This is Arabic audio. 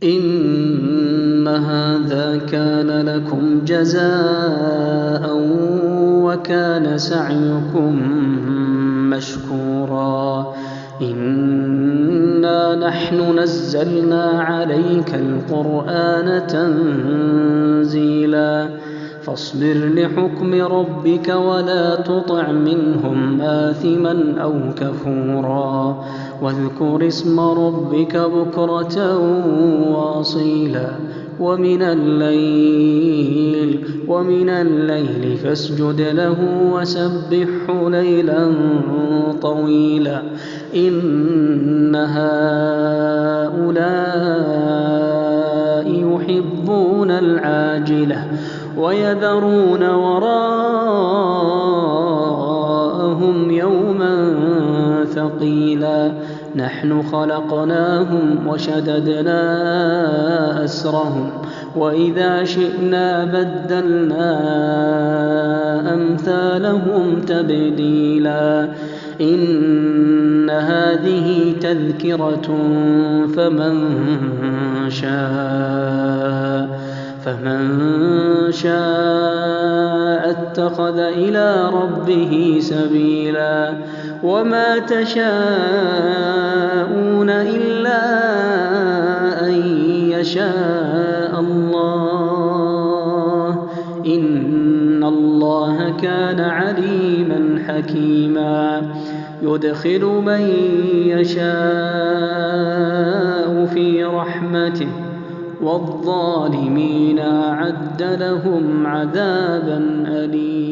إن هذا كان لكم جزاء وكان سعيكم مشكورا إنا نحن نزلنا عليك القرآن تنزيلا فاصبر لحكم ربك ولا تطع منهم آثما أو كفورا واذكر اسم ربك بكرة وأصيلا ومن الليل فاسجد له وسبحه ليلا طويلا إن هؤلاء يحبون العاجلة ويذرون وراءهم يوما ثقيلا نحن خلقناهم وشددنا أسرهم وإذا شئنا بدلنا أمثالهم تبديلا إن هذه تذكرة فمن شاء اتخذ إلى ربه سبيلا وما تشاءون إلا أن يشاء الله إن الله كان عليما حكيما يدخل من يشاء في رحمته والظالمين أعد لهم عذابا أليما